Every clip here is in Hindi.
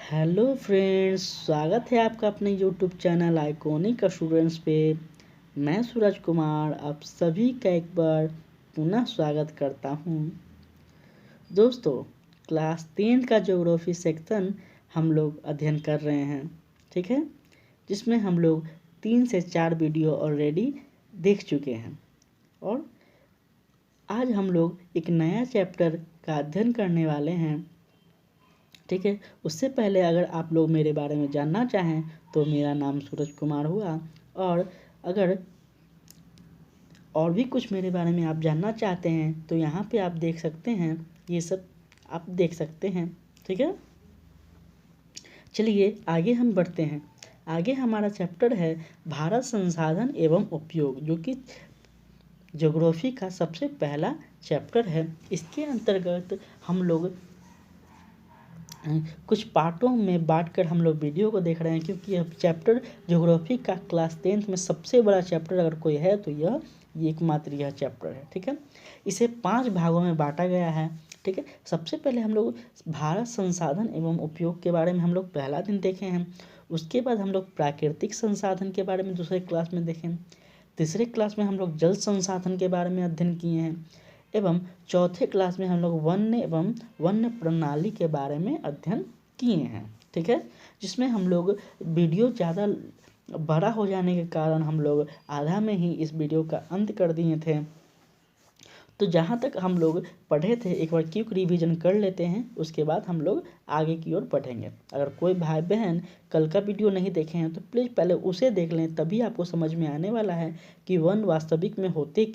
हेलो फ्रेंड्स, स्वागत है आपका अपने यूट्यूब चैनल आइकॉनिक स्टूडेंट्स पे। मैं सूरज कुमार आप सभी का एक बार पुनः स्वागत करता हूं। दोस्तों, क्लास 10 का ज्योग्राफी सेक्शन हम लोग अध्ययन कर रहे हैं, ठीक है, जिसमें हम लोग 3 से 4 वीडियो ऑलरेडी देख चुके हैं और आज हम लोग एक नया चैप्टर का अध्ययन करने वाले हैं, ठीक है। उससे पहले अगर आप लोग मेरे बारे में जानना चाहें तो मेरा नाम सूरज कुमार हुआ, और अगर और भी कुछ मेरे बारे में आप जानना चाहते हैं तो यहाँ पे आप देख सकते हैं, ये सब आप देख सकते हैं, ठीक है। चलिए आगे हम बढ़ते हैं। आगे हमारा चैप्टर है भारत संसाधन एवं उपयोग, जो कि ज्योग्राफी का सबसे पहला चैप्टर है। इसके अंतर्गत हम लोग कुछ पार्टों में बांटकर हम लोग वीडियो को देख रहे हैं, क्योंकि यह चैप्टर ज्योग्राफी का क्लास 10th में सबसे बड़ा चैप्टर अगर कोई है तो यह एकमात्र यह चैप्टर है, ठीक है। इसे 5 भागों में बांटा गया है, ठीक है। सबसे पहले हम लोग भारत संसाधन एवं उपयोग के बारे में हम लोग पहला दिन देखे हैं। उसके बाद हम लोग प्राकृतिक संसाधन के बारे में दूसरे क्लास में देखें। तीसरे क्लास में हम लोग जल संसाधन के बारे में अध्ययन किए हैं एवं चौथे क्लास में हम लोग वन्य एवं वन्य प्रणाली के बारे में अध्ययन किए हैं, ठीक है। जिसमें हम लोग वीडियो ज़्यादा बड़ा हो जाने के कारण हम लोग आधा में ही इस वीडियो का अंत कर दिए थे। तो जहाँ तक हम लोग पढ़े थे एक बार क्विक रिवीजन कर लेते हैं, उसके बाद हम लोग आगे की ओर बढ़ेंगे। अगर कोई भाई बहन कल का वीडियो नहीं देखे हैं तो प्लीज़ पहले उसे देख लें, तभी आपको समझ में आने वाला है कि वन वास्तविक में होते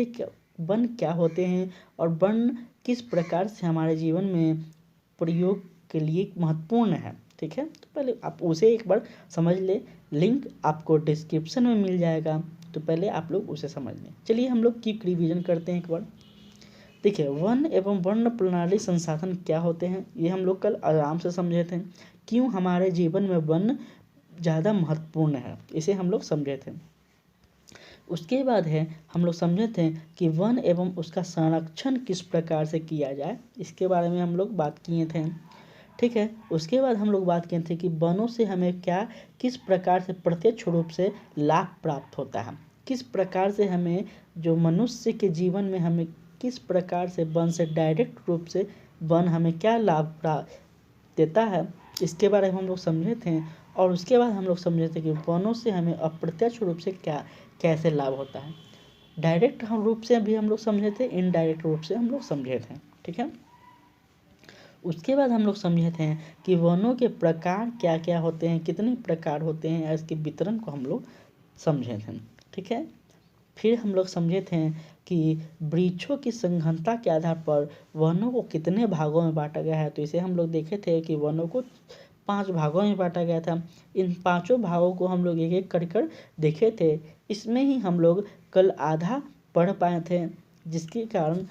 क्या, वन क्या होते हैं और वन किस प्रकार से हमारे जीवन में प्रयोग के लिए महत्वपूर्ण है, ठीक है। तो पहले आप उसे एक बार समझ ले, लिंक आपको डिस्क्रिप्शन में मिल जाएगा, तो पहले आप लोग उसे समझ लें। चलिए हम लोग क्विक रिवीजन करते हैं एक बार। देखिए, वन एवं वन्य प्रणाली संसाधन क्या होते हैं, ये हम लोग कल आराम से समझे थे। क्यों हमारे जीवन में वन ज़्यादा महत्वपूर्ण है, इसे हम लोग समझे थे। उसके बाद है हम लोग समझे थे कि वन एवं उसका संरक्षण किस प्रकार से किया जाए, इसके बारे में हम लोग बात किए थे, ठीक है। उसके बाद हम लोग बात किए थे कि वनों से हमें किस प्रकार से प्रत्यक्ष रूप से लाभ प्राप्त होता है, किस प्रकार से हमें जो मनुष्य के जीवन में हमें किस प्रकार से वन से डायरेक्ट रूप से वन हमें क्या लाभ देता है, इसके बारे में हम लोग समझे थे। और उसके बाद हम लोग समझे थे कि वनों से हमें अप्रत्यक्ष रूप से कैसे लाभ होता है। डायरेक्ट हम रूप से भी हम लोग समझे थे, इनडायरेक्ट रूप से हम लोग समझे थे, ठीक है। उसके बाद हम लोग समझे थे कि वनों के प्रकार क्या क्या होते हैं, कितने प्रकार होते हैं, इसके वितरण को हम लोग समझे थे, ठीक है। फिर हम लोग समझे थे कि वृक्षों की संघनता के आधार पर वनों को कितने भागों में बांटा गया है, तो इसे हम लोग देखे थे कि वनों को 5 भागों में बांटा गया था। इन 5 भागों को हम लोग एक एक कर देखे थे। इसमें ही हम लोग कल आधा पढ़ पाए थे, जिसके कारण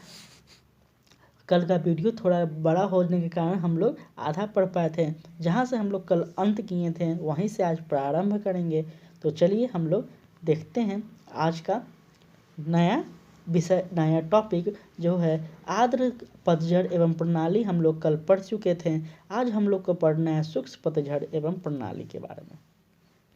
कल का वीडियो थोड़ा बड़ा होने के कारण हम लोग आधा पढ़ पाए थे। जहाँ से हम लोग कल अंत किए थे वहीं से आज प्रारंभ करेंगे। तो चलिए हम लोग देखते हैं आज का नया विषय, नया टॉपिक जो है आर्द्र पतझड़ एवं प्रणाली। हम लोग कल पढ़ चुके थे, आज हम लोग को पढ़ना है सूक्ष्म पतझड़ एवं प्रणाली के बारे में,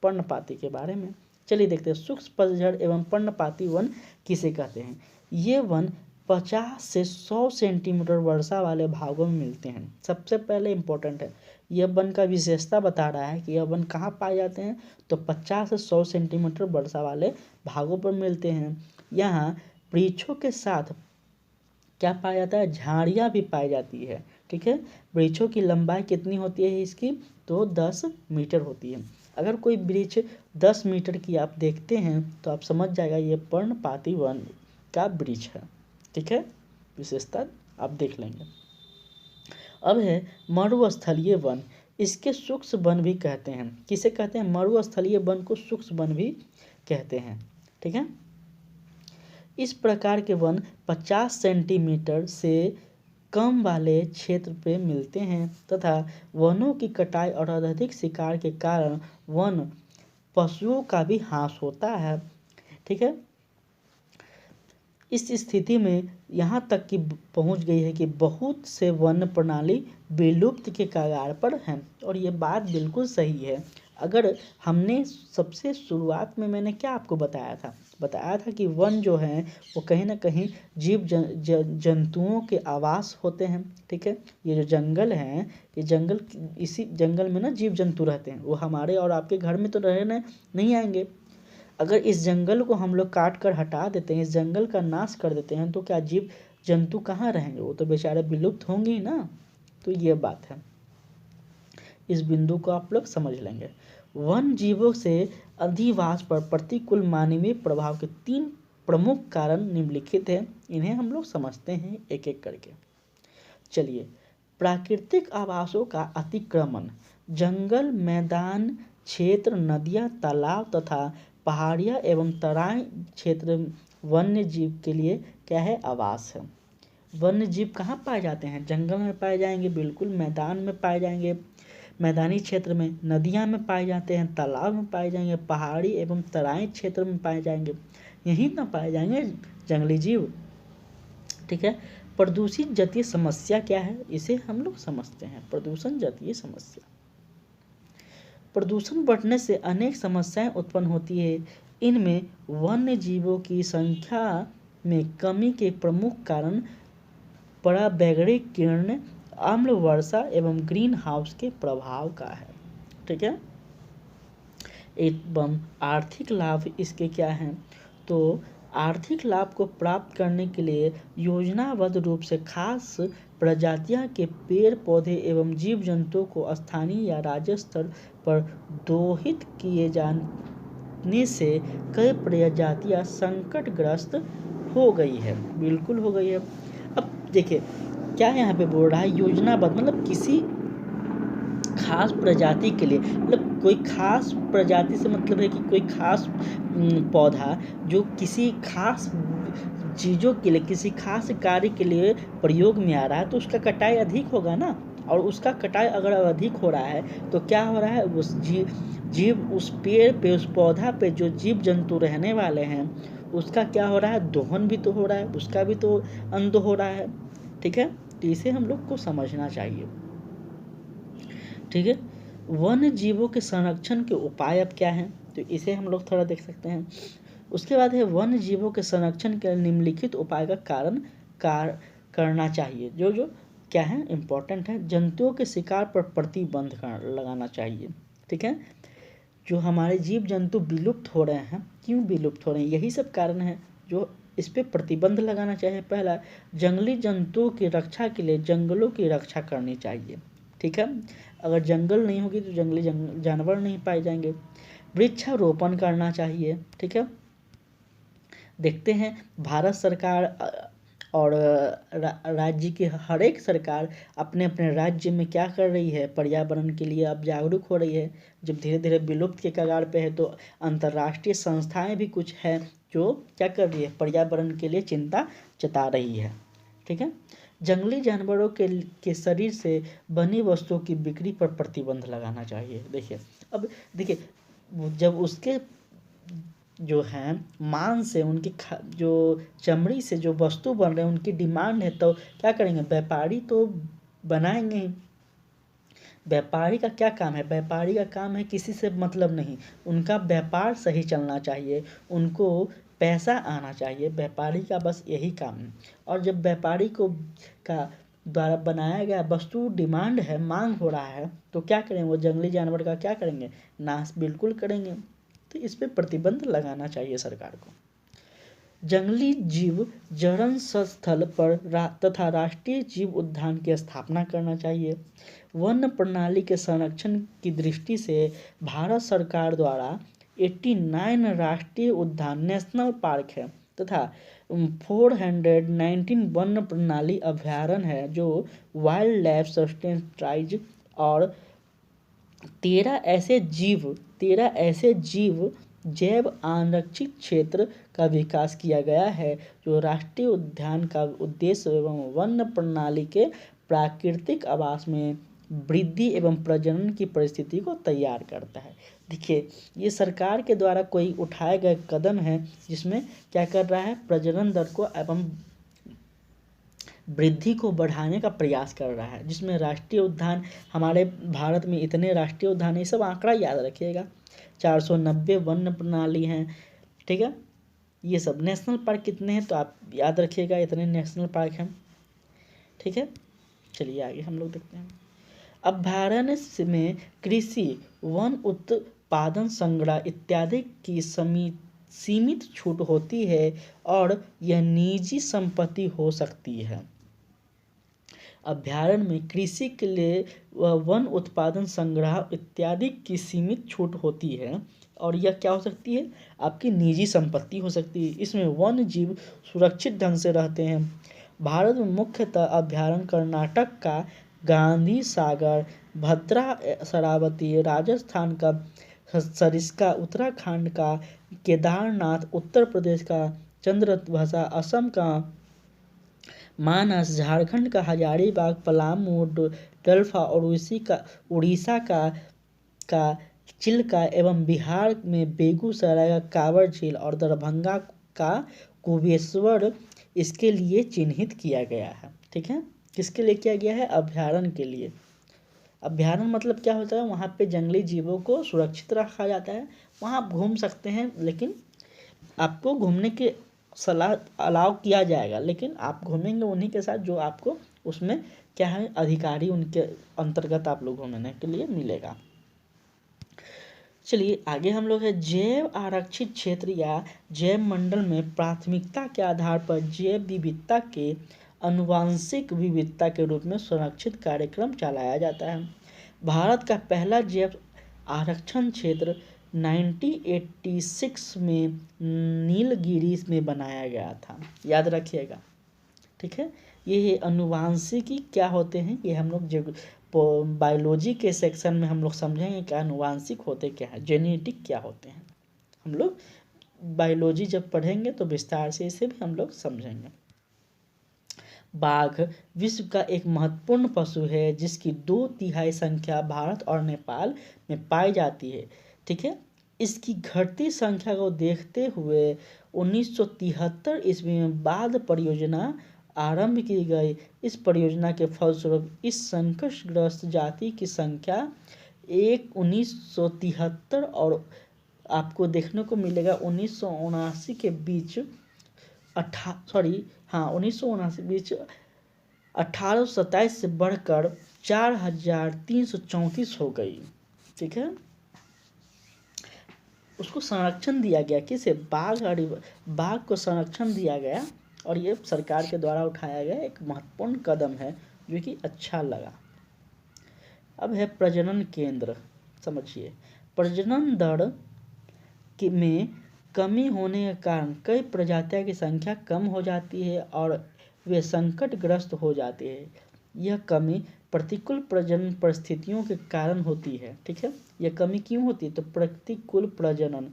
पर्णपाती के बारे में। चलिए देखते हैं सूक्ष्म पतझड़ एवं पर्णपाती वन किसे कहते हैं। ये वन 50 से 100 सेंटीमीटर वर्षा वाले भागों में मिलते हैं। सबसे पहले इम्पोर्टेंट है, यह वन का विशेषता बता रहा है कि यह वन कहाँ पाए जाते हैं, तो 50 से 100 सेंटीमीटर वर्षा वाले भागों पर मिलते हैं। यहाँ वृक्षों के साथ क्या पाया जाता है, झाड़ियाँ भी पाई जाती है, ठीक है। वृक्षों की लंबाई कितनी होती है इसकी, तो 10 मीटर होती है। अगर कोई वृक्ष 10 मीटर की आप देखते हैं तो आप समझ जाएगा ये पर्णपाती वन का वृक्ष है, ठीक है। विशेषता आप देख लेंगे। अब है मरुस्थलीय वन, इसके सूक्ष्म वन भी कहते हैं। किसे कहते हैं, मरुस्थलीय वन को सूक्ष्म वन भी कहते हैं, ठीक है। इस प्रकार के वन 50 सेंटीमीटर से कम वाले क्षेत्र पे मिलते हैं तथा वनों की कटाई और अत्यधिक शिकार के कारण वन पशुओं का भी ह्रास होता है, ठीक है। इस स्थिति में यहाँ तक कि पहुँच गई है कि बहुत से वन्य प्रणाली विलुप्त के कगार पर हैं, और ये बात बिल्कुल सही है। अगर हमने सबसे शुरुआत में मैंने क्या आपको बताया था कि वन जो हैं वो कहीं ना कहीं जंतुओं के आवास होते हैं, ठीक है। ये जो जंगल हैं, ये जंगल, इसी जंगल में ना जीव जंतु रहते हैं, वो हमारे और आपके घर में तो रहने नहीं आएंगे। अगर इस जंगल को हम लोग काट कर हटा देते हैं, इस जंगल का नाश कर देते हैं, तो क्या जीव जंतु कहाँ रहेंगे? वो तो बेचारे विलुप्त होंगे ही ना। तो ये बात है, इस बिंदु को आप लोग समझ लेंगे। वन जीवों से अधिवास पर प्रतिकूल मानवीय प्रभाव के 3 प्रमुख कारण निम्नलिखित हैं, इन्हें हम लोग समझते हैं एक एक करके। चलिए, प्राकृतिक आवासों का अतिक्रमण। जंगल, मैदान क्षेत्र, नदियाँ, तालाब तथा पहाड़ियाँ एवं तराई क्षेत्र वन्य जीव के लिए क्या है? आवास है। वन्य जीव कहाँ पाए जाते हैं? जंगल में पाए जाएंगे, बिल्कुल, मैदान में पाए जाएंगे, मैदानी क्षेत्र में, नदियाँ में पाए जाते हैं, तालाब में पाए जाएंगे, पहाड़ी एवं तराई क्षेत्र में पाए जाएंगे, यहीं ना पाए जाएंगे जंगली जीव, ठीक है। प्रदूषित जतीय समस्या क्या है? इसे हम लोग समझते हैं। प्रदूषण जतीय समस्या, प्रदूषण बढ़ने से अनेक समस्याएं उत्पन्न होती है। इनमें वन्य जीवों की संख्या में कमी के प्रमुख कारण पराबैंगनी किरण, अम्ल वर्षा एवं ग्रीन हाउस के प्रभाव का है, ठीक है। एवं आर्थिक लाभ इसके क्या हैं? तो आर्थिक लाभ को प्राप्त करने के लिए योजनाबद्ध रूप से खास प्रजातियां के पेड़ पौधे एवं जीव जंतुओं को स्थानीय या राज्य स्तर पर दोहित किए जाने से कई प्रजातियां संकटग्रस्त हो गई है, बिल्कुल हो गई है। अब देखिए क्या यहाँ पे बोल रहा है, योजनाबद्ध मतलब किसी खास प्रजाति के लिए, मतलब कोई खास प्रजाति से मतलब है कि कोई खास पौधा जो किसी खास चीज़ों के लिए, किसी खास कार्य के लिए प्रयोग में आ रहा है, तो उसका कटाई अधिक होगा ना। और उसका कटाई अगर अधिक हो रहा है तो क्या हो रहा है, उस जीव उस पेड़ पे, उस पौधा पे जो जीव जंतु रहने वाले हैं, उसका क्या हो रहा है? दोहन भी तो हो रहा है, उसका भी तो अंत हो रहा है, ठीक है। तो इसे हम लोग को समझना चाहिए, ठीक है। वन्य जीवों के संरक्षण के उपाय अब क्या हैं? तो इसे हम लोग थोड़ा देख सकते हैं। उसके बाद है वन्य जीवों के संरक्षण के निम्नलिखित उपाय का करना चाहिए, जो जो क्या है इम्पोर्टेंट है। जंतुओं के शिकार पर प्रतिबंध लगाना चाहिए, ठीक है। जो हमारे जीव जंतु विलुप्त हो रहे हैं, क्यों विलुप्त हो रहे हैं? यही सब कारण है जो इस पे प्रतिबंध लगाना चाहिए। पहला, जंगली जंतुओं की रक्षा के लिए जंगलों की रक्षा करनी चाहिए, ठीक है। अगर जंगल नहीं होगी तो जंगली जानवर नहीं पाए जाएंगे। वृक्षारोपण करना चाहिए, ठीक है। देखते हैं भारत सरकार और राज्य की हर एक सरकार अपने अपने राज्य में क्या कर रही है, पर्यावरण के लिए अब जागरूक हो रही है। जब धीरे धीरे विलुप्त के कगार पे है, तो अंतर्राष्ट्रीय संस्थाएं भी कुछ है जो क्या कर रही है, पर्यावरण के लिए चिंता जता रही है, ठीक है। जंगली जानवरों के शरीर से बनी वस्तुओं की बिक्री पर प्रतिबंध लगाना चाहिए। देखिए अब देखिए, जब उसके जो हैं मांस से, उनकी जो चमड़ी से जो वस्तु बन रहे हैं, उनकी डिमांड है, तो क्या करेंगे? व्यापारी तो बनाएंगे ही। व्यापारी का क्या काम है? व्यापारी का काम है किसी से मतलब नहीं, उनका व्यापार सही चलना चाहिए, उनको पैसा आना चाहिए, व्यापारी का बस यही काम है। और जब व्यापारी को का द्वारा बनाया गया वस्तु डिमांड है, मांग हो रहा है, तो क्या करेंगे? वो जंगली जानवर का क्या करेंगे? नाश बिल्कुल करेंगे। तो इस पे प्रतिबंध लगाना चाहिए सरकार को। जंगली जीव जरण स्थल पर तथा राष्ट्रीय जीव उद्यान की स्थापना करना चाहिए। वन प्रणाली के संरक्षण की दृष्टि से भारत सरकार द्वारा 89 राष्ट्रीय उद्यान नेशनल पार्क है तथा 419 वन प्रणाली अभयारण्य है जो वाइल्ड लाइफ सस्टेनेंस, और 13 ऐसे जीव जैव आरक्षित क्षेत्र का विकास किया गया है जो राष्ट्रीय उद्यान का उद्देश्य एवं वन प्रणाली के प्राकृतिक आवास में वृद्धि एवं प्रजनन की परिस्थिति को तैयार करता है। देखिए, ये सरकार के द्वारा कोई उठाए गए कदम है जिसमें क्या कर रहा है, प्रजनन दर को एवं वृद्धि को बढ़ाने का प्रयास कर रहा है, जिसमें राष्ट्रीय उद्यान, हमारे भारत में इतने राष्ट्रीय उद्यान है, ये सब आंकड़ा याद रखिएगा। 490 वन्य प्रणाली हैं, ठीक है। ये सब नेशनल पार्क कितने हैं तो आप याद रखिएगा, इतने नेशनल पार्क हैं, ठीक है। चलिए आगे हम लोग देखते हैं। अभयारण्य में कृषि, वन उत्पादन, संग्रह इत्यादि की सीमित छूट होती है और यह निजी संपत्ति हो सकती है। अभयारण्य में कृषि के लिए वन उत्पादन, संग्रह इत्यादि की सीमित छूट होती है और यह क्या हो सकती है, आपकी निजी संपत्ति हो सकती है। इसमें वन्य जीव सुरक्षित ढंग से रहते हैं। भारत में मुख्यतः अभयारण्य कर्नाटक का गांधी सागर, भद्रा शरावती, राजस्थान का सरिस्का, उत्तराखंड का केदारनाथ, उत्तर प्रदेश का चंद्रभागा, असम का मानस, झारखंड का हजारीबाग, पलामू, डल्फा और उड़ीसा का चिल्का एवं बिहार में बेगूसराय का कांवर झील और दरभंगा का कुबेश्वर इसके लिए चिन्हित किया गया है, ठीक है। किसके लिए किया गया है, अभयारण्य के लिए। अभयारण्य मतलब क्या होता है, वहाँ पे जंगली जीवों को सुरक्षित रखा जाता है, वहाँ आप घूम सकते हैं, लेकिन आपको घूमने के सलाह अलाउ किया जाएगा, लेकिन आप घूमेंगे उन्हीं के साथ जो आपको उसमें क्या है, अधिकारी उनके अंतर्गत आप लोग घूमने के लिए मिलेगा। चलिए आगे हम लोग है, जैव आरक्षित क्षेत्र या जैव मंडल में प्राथमिकता के आधार पर जैव विविधता के आनुवांशिक विविधता के रूप में संरक्षित कार्यक्रम चलाया जाता है। भारत का पहला जैव आरक्षण क्षेत्र 1986 में नीलगिरी में बनाया गया था, याद रखिएगा, ठीक है। ये अनुवांशिकी क्या होते हैं, ये हम लोग बायोलॉजी के सेक्शन में हम लोग समझेंगे क्या अनुवांशिक होते क्या है, जेनेटिक क्या होते हैं। हम लोग बायोलॉजी जब पढ़ेंगे तो विस्तार से इसे भी हम लोग समझेंगे। बाघ विश्व का एक महत्वपूर्ण पशु है जिसकी 2/3 संख्या भारत और नेपाल में पाई जाती है, ठीक है। इसकी घटती संख्या को देखते हुए 1973 ईस्वी में बाघ परियोजना आरंभ की गई। इस परियोजना के फलस्वरूप इस संकटग्रस्त जाति की संख्या 1973 और आपको देखने को मिलेगा 1979 के बीच 1827 से बढ़कर 4334 हो गई, ठीक है। उसको संरक्षण दिया गया, किसे, बाघ को संरक्षण दिया गया और ये सरकार के द्वारा उठाया गया एक महत्वपूर्ण कदम है जो कि अच्छा लगा। अब है प्रजनन केंद्र, समझिए। प्रजनन दर में कमी होने के कारण कई प्रजातियों की संख्या कम हो जाती है और वे संकटग्रस्त हो जाते हैं। यह कमी प्रतिकूल प्रजनन परिस्थितियों के कारण होती है, ठीक है। यह कमी क्यों होती है, तो प्रतिकूल प्रजनन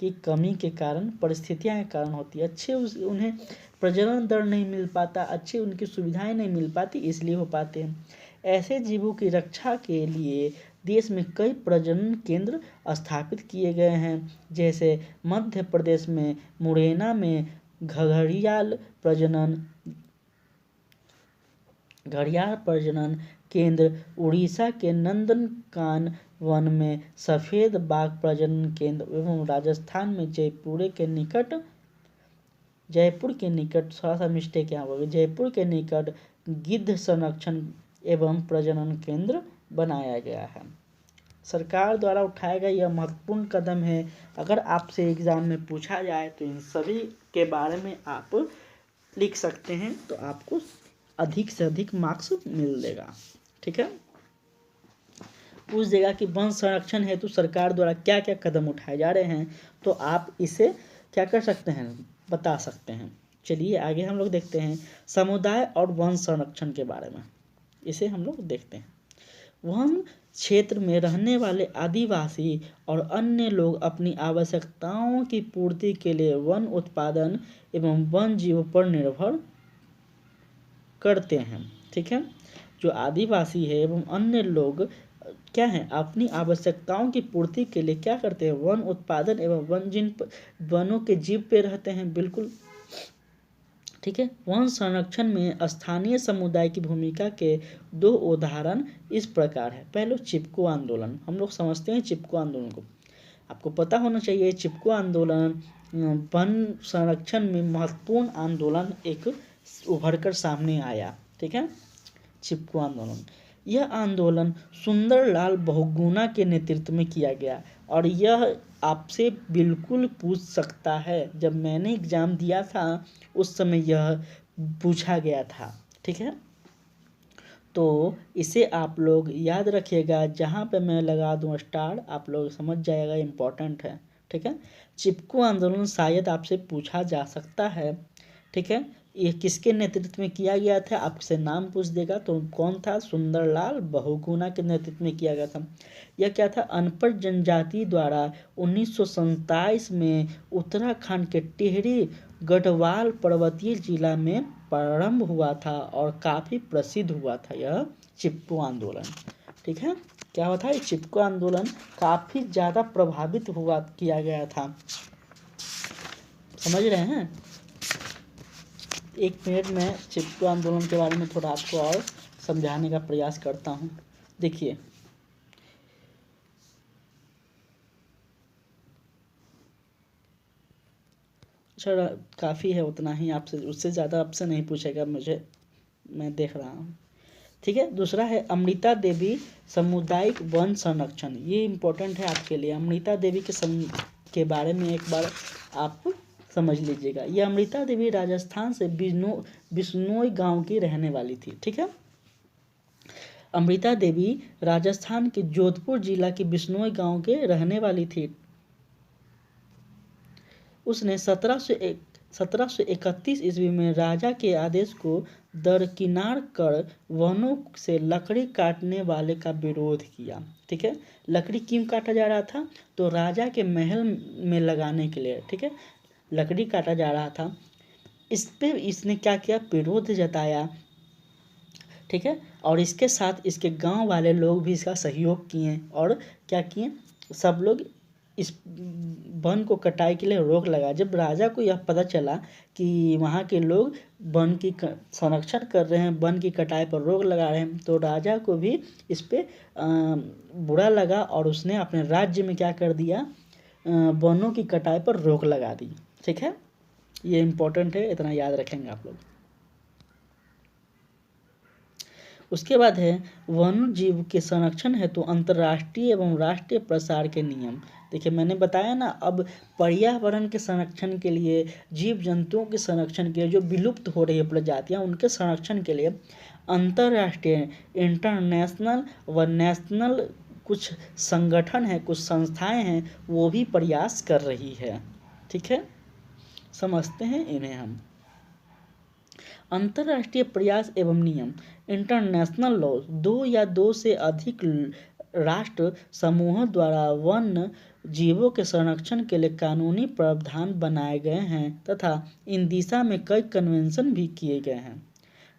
की कमी के कारण, परिस्थितियां के कारण होती है। अच्छे उन्हें प्रजनन दर नहीं मिल पाता, अच्छी उनकी सुविधाएं नहीं मिल पाती, इसलिए हो पाते हैं। ऐसे जीवों की रक्षा के लिए देश में कई प्रजनन केंद्र स्थापित किए गए हैं, जैसे मध्य प्रदेश में मुरैना में घड़ियाल प्रजनन केंद्र, उड़ीसा के नंदनकानन में सफेद बाघ प्रजनन केंद्र एवं राजस्थान में जयपुर के निकट जयपुर के निकट गिद्ध संरक्षण एवं प्रजनन केंद्र बनाया गया है। सरकार द्वारा उठाया गया यह महत्वपूर्ण कदम है। अगर आपसे एग्जाम में पूछा जाए तो इन सभी के बारे में आप लिख सकते हैं, तो आपको अधिक से अधिक मार्क्स मिल देगा, ठीक है। पूछ देगा कि वन संरक्षण हेतु सरकार द्वारा क्या क्या कदम उठाए जा रहे हैं, तो आप इसे क्या कर सकते हैं, बता सकते हैं। चलिए आगे हम लोग देखते हैं समुदाय और वन संरक्षण के बारे में, इसे हम लोग देखते हैं। वन क्षेत्र में रहने वाले आदिवासी और अन्य लोग अपनी आवश्यकताओं की पूर्ति के लिए वन उत्पादन एवं वन जीवों पर निर्भर करते हैं, ठीक है। जो आदिवासी है एवं अन्य लोग क्या है, अपनी आवश्यकताओं की पूर्ति के लिए क्या करते हैं, वन उत्पादन एवं वनों के जीव पे रहते हैं, बिल्कुल ठीक है। वन संरक्षण में स्थानीय समुदाय की भूमिका के दो उदाहरण इस प्रकार है। पहले चिपको आंदोलन, हम लोग समझते हैं चिपको आंदोलन को, आपको पता होना चाहिए चिपको आंदोलन वन संरक्षण में महत्वपूर्ण आंदोलन एक उभर कर सामने आया, ठीक है। चिपको आंदोलन, यह आंदोलन सुंदरलाल बहुगुणा के नेतृत्व में किया गया और यह आपसे बिल्कुल पूछ सकता है, जब मैंने एग्जाम दिया था उस समय यह पूछा गया था, ठीक है। तो इसे आप लोग याद रखिएगा, जहाँ पे मैं लगा दूँ स्टार आप लोग समझ जाएगा, इम्पोर्टेंट है, ठीक है। चिपको आंदोलन शायद आपसे पूछा जा सकता है, ठीक है। ये किसके नेतृत्व में किया गया था, आपसे नाम पूछ देगा तो कौन था, सुंदरलाल बहुगुणा के नेतृत्व में किया गया था। यह क्या था, अनपढ़ जनजाति द्वारा 1927 में उत्तराखंड के टिहरी गढ़वाल पर्वतीय जिला में प्रारंभ हुआ था और काफ़ी प्रसिद्ध हुआ था यह चिपको आंदोलन, ठीक है। क्या हुआ था, ये चिपको आंदोलन काफ़ी ज़्यादा प्रभावित हुआ किया गया था, समझ रहे हैं। एक मिनट में चिपको आंदोलन के बारे में थोड़ा आपको और समझाने का प्रयास करता हूँ। देखिए, चलो काफ़ी है उतना ही, आपसे उससे ज़्यादा आपसे नहीं पूछेगा मुझे, मैं देख रहा हूँ, ठीक है। दूसरा है अमृता देवी सामुदायिक वन संरक्षण, ये इम्पोर्टेंट है आपके लिए। अमृता देवी के बारे में एक बार आप समझ लीजिएगा। ये अमृता देवी राजस्थान से बिश्नोई गांव की रहने वाली थी, ठीक है। अमृता देवी राजस्थान के जोधपुर जिला की बिश्नोई गांव के रहने वाली थी। उसने 1731 ईस्वी में राजा के आदेश को दरकिनार कर वनों से लकड़ी काटने वाले का विरोध किया, ठीक है। लकड़ी क्यों काटा जा रहा था, तो राजा के महल में लगाने के लिए, ठीक है, लकड़ी काटा जा रहा था। इस पे इसने क्या किया, विरोध जताया, ठीक है। और इसके साथ इसके गांव वाले लोग भी इसका सहयोग किए और क्या किए, सब लोग इस वन को कटाई के लिए रोक लगा। जब राजा को यह पता चला कि वहाँ के लोग वन की संरक्षण कर रहे हैं, वन की कटाई पर रोक लगा रहे हैं, तो राजा को भी इस पे बुरा लगा और उसने अपने राज्य में क्या कर दिया, वनों की कटाई पर रोक लगा दी, ठीक है। ये इम्पोर्टेंट है, इतना याद रखेंगे आप लोग। उसके बाद है वन्य जीव के संरक्षण हेतु तो अंतर्राष्ट्रीय एवं राष्ट्रीय प्रसार के नियम। देखिए मैंने बताया ना, अब पर्यावरण के संरक्षण के लिए, जीव जंतुओं के संरक्षण के लिए, जो विलुप्त हो रही है प्रजातियां, उनके संरक्षण के लिए अंतर्राष्ट्रीय, इंटरनेशनल व नेशनल कुछ संगठन है, कुछ संस्थाएं हैं, वो भी प्रयास कर रही है, ठीक है। समझते हैं इन्हें हम। अंतर्राष्ट्रीय प्रयास एवं नियम, इंटरनेशनल लॉ, दो या दो से अधिक राष्ट्र समूहों द्वारा वन्य जीवों के संरक्षण के लिए कानूनी प्रावधान बनाए गए हैं तथा इन दिशा में कई कन्वेंशन भी किए गए हैं,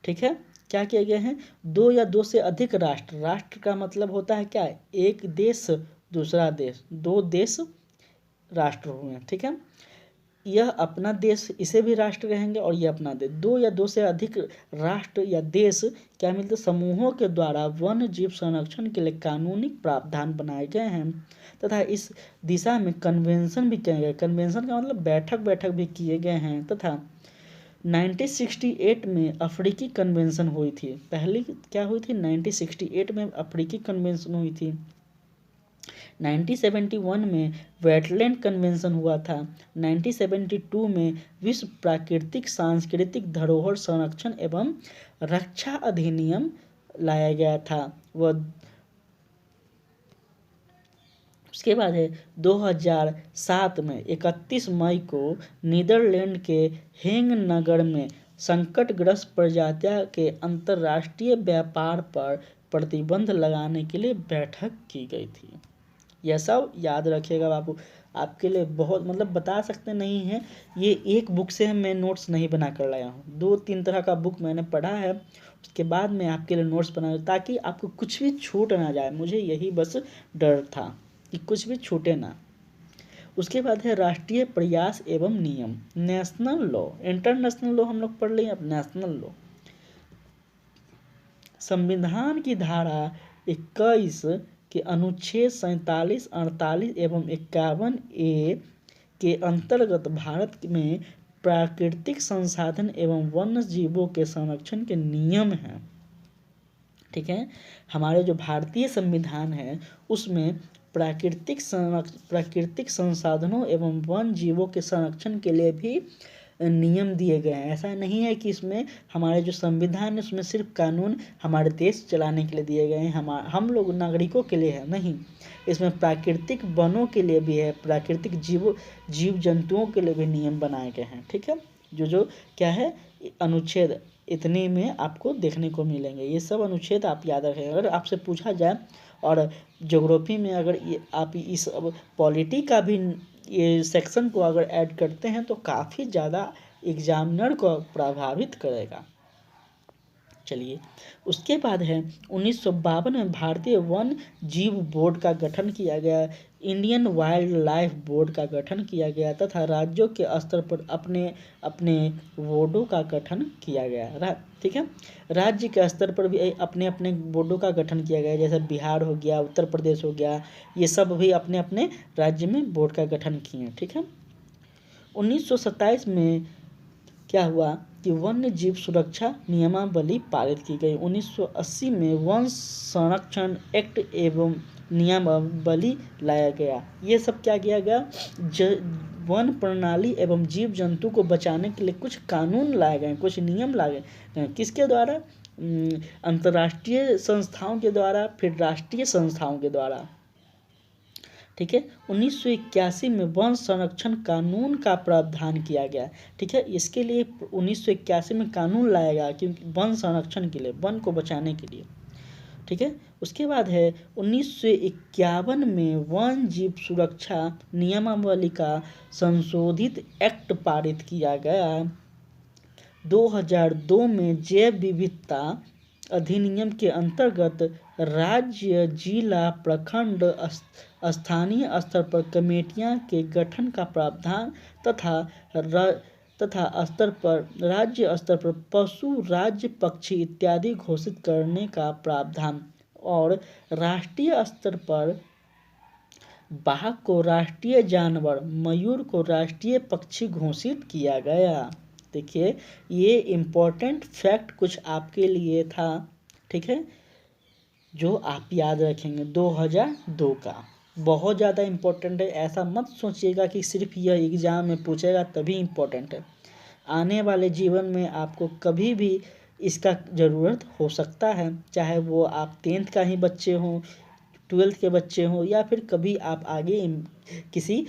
ठीक है। क्या किए गए हैं, दो या दो से अधिक राष्ट्र, राष्ट्र का मतलब होता है क्या, एक देश दूसरा देश, दो देश राष्ट्र हुए, ठीक है। यह अपना देश, इसे भी राष्ट्र कहेंगे और यह अपना देश। दो या दो से अधिक राष्ट्र या देश क्या मिलते, समूहों के द्वारा वन्य जीव संरक्षण के लिए कानूनी प्रावधान बनाए गए हैं तथा इस दिशा में कन्वेंशन भी किए गए। कन्वेंशन का मतलब बैठक भी किए गए हैं तथा 1968 में अफ्रीकी कन्वेंशन हुई थी। पहली क्या हुई थी, 1968 में अफ्रीकी कन्वेंशन हुई थी। 1971 में वेटलैंड कन्वेंशन हुआ था। 1972 में विश्व प्राकृतिक सांस्कृतिक धरोहर संरक्षण एवं रक्षा अधिनियम लाया गया था। वह उसके बाद है 2007 में 31 मई को नीदरलैंड के हेंग नगर में संकटग्रस्त प्रजातियों के अंतर्राष्ट्रीय व्यापार पर प्रतिबंध लगाने के लिए बैठक की गई थी। यह सब याद रखिएगा बाबू। आपके लिए बहुत मतलब बता सकते नहीं हैं, ये एक बुक से मैं नोट्स नहीं बना कर लाया हूँ, 2-3 तरह का बुक मैंने पढ़ा है, उसके बाद मैं आपके लिए नोट्स बना ताकि आपको कुछ भी छूट ना जाए। मुझे यही बस डर था कि कुछ भी छूटे ना। उसके बाद है राष्ट्रीय प्रयास एवं नियम, नेशनल लॉ। इंटरनेशनल लॉ हम लोग पढ़ लिए, अब नेशनल लॉ। संविधान की धारा 21 के अनुच्छेद 47, 48 एवं 51A के अंतर्गत भारत में प्राकृतिक संसाधन एवं वन्य जीवों के संरक्षण के नियम हैं। ठीक है, हमारे जो भारतीय संविधान है उसमें प्राकृतिक संसाधनों एवं वन जीवों के संरक्षण के लिए भी नियम दिए गए हैं। ऐसा नहीं है कि इसमें हमारे जो संविधान है उसमें सिर्फ कानून हमारे देश चलाने के लिए दिए गए हैं, हम लोग नागरिकों के लिए है नहीं, इसमें प्राकृतिक वनों के लिए भी है, प्राकृतिक जीव जंतुओं के लिए भी नियम बनाए गए हैं। ठीक है, जो क्या है अनुच्छेद इतने में आपको देखने को मिलेंगे, ये सब अनुच्छेद आप याद रखें। अगर आपसे पूछा जाए और ज्योग्राफी में अगर आप इस पॉलिटी का भी ये सेक्शन को अगर ऐड करते हैं तो काफ़ी ज़्यादा एग्जामिनर को प्रभावित करेगा। चलिए, उसके बाद है 1952 में भारतीय वन जीव बोर्ड का गठन किया गया, इंडियन वाइल्ड लाइफ बोर्ड का गठन किया गया तथा राज्यों के स्तर पर अपने अपने बोर्डों का गठन किया गया। ठीक है, राज्य के स्तर पर भी अपने अपने बोर्डों का गठन किया गया, जैसे बिहार हो गया, उत्तर प्रदेश हो गया, ये सब भी अपने अपने राज्य में बोर्ड का गठन किए। ठीक है, 1927 में क्या हुआ कि वन्य जीव सुरक्षा नियमावली पारित की गई। 1980 में वन संरक्षण एक्ट एवं नियमावली लाया गया। ये सब क्या किया गया, वन प्रणाली एवं जीव जंतु को बचाने के लिए कुछ कानून लाए गए, कुछ नियम लाए गए। किसके द्वारा? अंतर्राष्ट्रीय संस्थाओं के द्वारा, फिर राष्ट्रीय संस्थाओं के द्वारा। ठीक है, 1981 में वन संरक्षण कानून का प्रावधान किया गया। ठीक है, इसके लिए 1981 में कानून लाया गया क्योंकि वन संरक्षण के लिए, वन को बचाने के लिए। ठीक है, उसके बाद है 1951 में वन जीव सुरक्षा नियमावली का संशोधित एक्ट पारित किया गया। 2002 में जैव विविधता अधिनियम के अंतर्गत राज्य, जिला, प्रखंड, स्थानीय स्तर पर कमेटियां के गठन का प्रावधान तथा राज्य स्तर पर पशु, राज्य पक्षी इत्यादि घोषित करने का प्रावधान और राष्ट्रीय स्तर पर बाघ को राष्ट्रीय जानवर, मयूर को राष्ट्रीय पक्षी घोषित किया गया। देखिए, ये इम्पोर्टेंट फैक्ट कुछ आपके लिए था। ठीक है, जो आप याद रखेंगे 2002 का, बहुत ज़्यादा इम्पोर्टेंट है। ऐसा मत सोचिएगा कि सिर्फ यह एग्ज़ाम में पूछेगा तभी इम्पोर्टेंट है, आने वाले जीवन में आपको कभी भी इसका ज़रूरत हो सकता है, चाहे वो आप 10th का ही बच्चे हों, 12th के बच्चे हों, या फिर कभी आप आगे किसी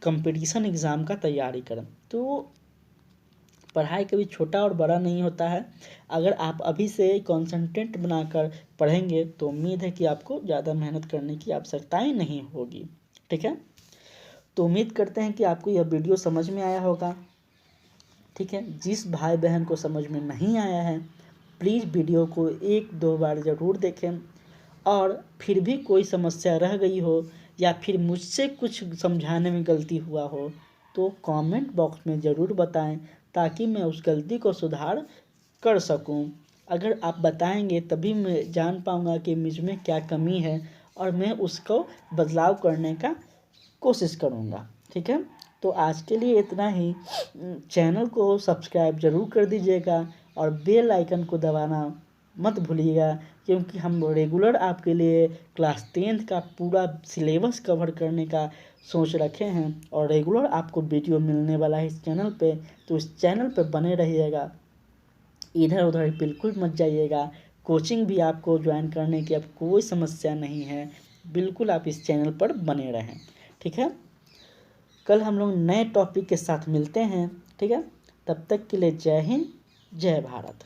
कंपटीशन एग्ज़ाम का तैयारी करें। तो पढ़ाई कभी छोटा और बड़ा नहीं होता है। अगर आप अभी से कंसंट्रेट बनाकर पढ़ेंगे तो उम्मीद है कि आपको ज़्यादा मेहनत करने की आवश्यकता ही नहीं होगी। ठीक है, तो उम्मीद करते हैं कि आपको यह वीडियो समझ में आया होगा। ठीक है, जिस भाई बहन को समझ में नहीं आया है प्लीज़ वीडियो को 1-2 बार ज़रूर देखें, और फिर भी कोई समस्या रह गई हो या फिर मुझसे कुछ समझाने में गलती हुआ हो तो कमेंट बॉक्स में ज़रूर बताएं ताकि मैं उस गलती को सुधार कर सकूं। अगर आप बताएंगे तभी मैं जान पाऊंगा कि मुझ में क्या कमी है और मैं उसको बदलाव करने का कोशिश करूंगा। ठीक है, तो आज के लिए इतना ही। चैनल को सब्सक्राइब ज़रूर कर दीजिएगा और बेल आइकन को दबाना मत भूलिएगा, क्योंकि हम रेगुलर आपके लिए क्लास 10th का पूरा सिलेबस कवर करने का सोच रखे हैं और रेगुलर आपको वीडियो मिलने वाला है इस चैनल पे। तो इस चैनल पे बने रहिएगा, इधर उधर बिल्कुल मत जाइएगा। कोचिंग भी आपको ज्वाइन करने की अब कोई समस्या नहीं है, बिल्कुल आप इस चैनल पर बने रहें। ठीक है, कल हम लोग नए टॉपिक के साथ मिलते हैं। ठीक है, तब तक के लिए जय हिंद, जय भारत।